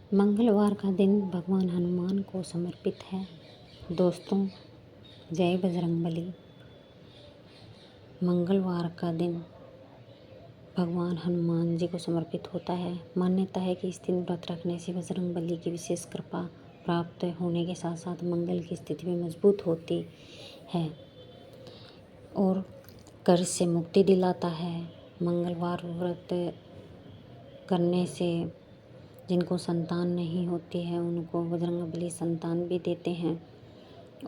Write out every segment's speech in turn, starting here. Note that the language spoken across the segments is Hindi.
मंगलवार का दिन भगवान हनुमान को समर्पित है। दोस्तों, जय बजरंगबली। मंगलवार का दिन भगवान हनुमान जी को समर्पित होता है। मान्यता है कि इस दिन व्रत रखने से बजरंगबली की विशेष कृपा प्राप्त होने के साथ साथ मंगल की स्थिति भी मजबूत होती है और कर्ज से मुक्ति दिलाता है। मंगलवार व्रत करने से जिनको संतान नहीं होती है उनको बजरंगबली संतान भी देते हैं।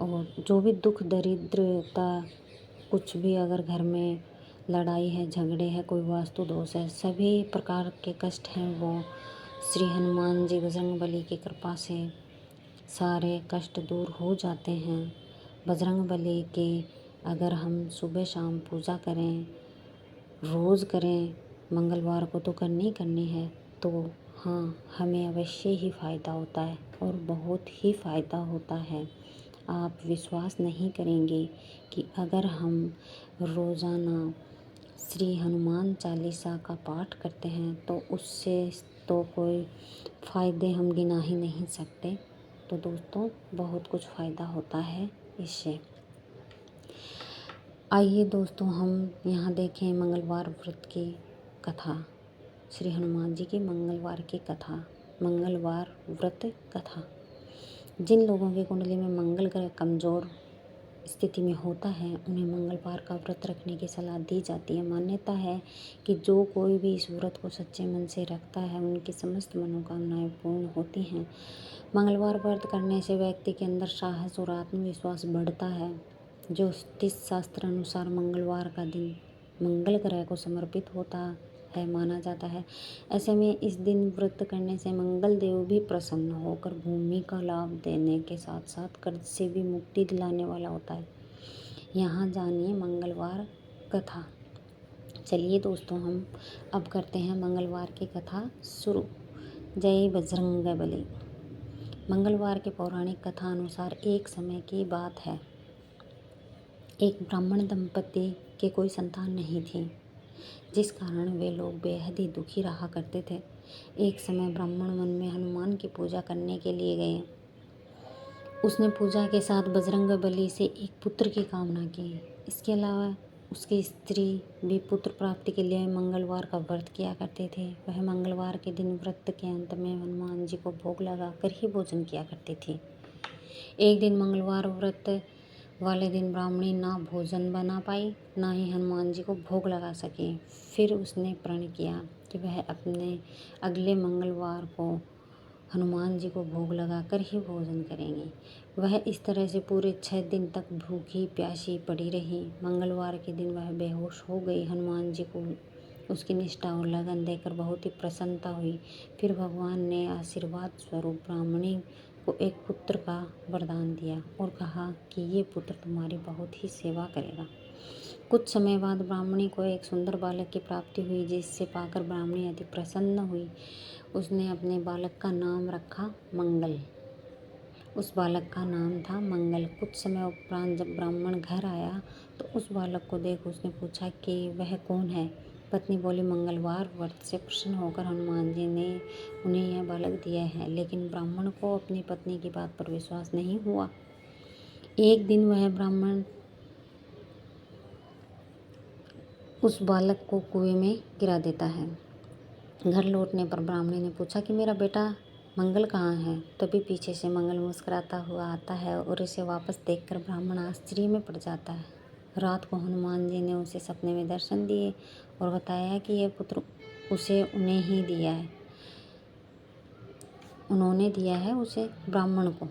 और जो भी दुख दरिद्रता कुछ भी अगर घर में लड़ाई है, झगड़े हैं, कोई वास्तु दोष है, सभी प्रकार के कष्ट हैं वो श्री हनुमान जी बजरंगबली की कृपा से सारे कष्ट दूर हो जाते हैं। बजरंगबली की अगर हम सुबह शाम पूजा करें, रोज़ करें, मंगलवार को तो करनी है, तो हाँ, हमें अवश्य ही फ़ायदा होता है और बहुत ही फ़ायदा होता है। आप विश्वास नहीं करेंगे कि अगर हम रोज़ाना श्री हनुमान चालीसा का पाठ करते हैं तो उससे तो कोई फ़ायदे हम गिना ही नहीं सकते। तो दोस्तों, बहुत कुछ फ़ायदा होता है इससे। आइए दोस्तों, हम यहाँ देखें मंगलवार व्रत की कथा, श्री हनुमान जी की मंगलवार की कथा, मंगलवार व्रत कथा। जिन लोगों की कुंडली में मंगल ग्रह कमज़ोर स्थिति में होता है उन्हें मंगलवार का व्रत रखने की सलाह दी जाती है। मान्यता है कि जो कोई भी इस व्रत को सच्चे मन से रखता है उनकी समस्त मनोकामनाएं पूर्ण होती हैं। मंगलवार व्रत करने से व्यक्ति के अंदर साहस और आत्मविश्वास बढ़ता है। ज्योतिष शास्त्र अनुसार मंगलवार का दिन मंगल ग्रह को समर्पित होता है माना जाता है। ऐसे में इस दिन व्रत करने से मंगल देव भी प्रसन्न होकर भूमि का लाभ देने के साथ साथ कर्ज से भी मुक्ति दिलाने वाला होता है। यहाँ जानिए मंगलवार कथा। चलिए दोस्तों, हम अब करते हैं मंगलवार की कथा शुरू। जय बजरंगबली। मंगलवार के पौराणिक कथा अनुसार एक समय की बात है। एक ब्राह्मण दंपति के कोई संतान नहीं थी, जिस कारण वे लोग बेहद ही दुखी रहा करते थे। एक समय ब्राह्मण वन में हनुमान की पूजा करने के लिए गए। उसने पूजा के साथ बजरंगबली से एक पुत्र की कामना की। इसके अलावा उसकी स्त्री भी पुत्र प्राप्ति के लिए मंगलवार का व्रत किया करते थे। वह मंगलवार के दिन व्रत के अंत में हनुमान जी को भोग लगाकर ही भोजन किया करती थी। एक दिन मंगलवार व्रत वाले दिन ब्राह्मणी ना भोजन बना पाई, ना ही हनुमान जी को भोग लगा सकी। फिर उसने प्रण किया कि वह अपने अगले मंगलवार को हनुमान जी को भोग लगाकर ही भोजन करेंगी। वह इस तरह से पूरे 6 दिन तक भूखी प्यासी पड़ी रही। मंगलवार के दिन वह बेहोश हो गई। हनुमान जी को उसकी निष्ठा और लगन देखकर बहुत ही प्रसन्नता हुई। फिर भगवान ने आशीर्वाद स्वरूप ब्राह्मणी को एक पुत्र का वरदान दिया और कहा कि ये पुत्र तुम्हारी बहुत ही सेवा करेगा। कुछ समय बाद ब्राह्मणी को एक सुंदर बालक की प्राप्ति हुई, जिससे पाकर ब्राह्मणी अति प्रसन्न हुई। उसने अपने बालक का नाम रखा मंगल। उस बालक का नाम था मंगल। कुछ समय उपरांत जब ब्राह्मण घर आया तो उस बालक को देख उसने पूछा कि वह कौन है। पत्नी बोली, मंगलवार व्रत से प्रसन्न होकर हनुमान जी ने उन्हें यह बालक दिया है। लेकिन ब्राह्मण को अपनी पत्नी की बात पर विश्वास नहीं हुआ। एक दिन वह ब्राह्मण उस बालक को कुएं में गिरा देता है। घर लौटने पर ब्राह्मणी ने पूछा कि मेरा बेटा मंगल कहाँ है। तभी पीछे से मंगल मुस्कुराता हुआ आता है और इसे वापस देखकर ब्राह्मण आश्चर्य में पड़ जाता है। रात को हनुमान जी ने उसे सपने में दर्शन दिए और बताया कि यह पुत्र उन्होंने दिया है उसे ब्राह्मण को।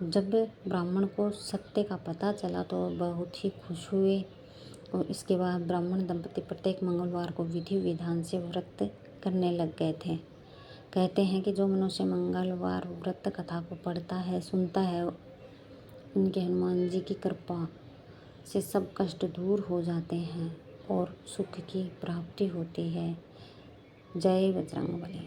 जब ब्राह्मण को सत्य का पता चला तो बहुत ही खुश हुए और इसके बाद ब्राह्मण दंपति प्रत्येक मंगलवार को विधि विधान से व्रत करने लग गए थे। कहते हैं कि जो मनुष्य मंगलवार व्रत कथा को पढ़ता है, सुनता है, उनके हनुमान जी की कृपा से सब कष्ट दूर हो जाते हैं और सुख की प्राप्ति होती है। जय बजरंगबली।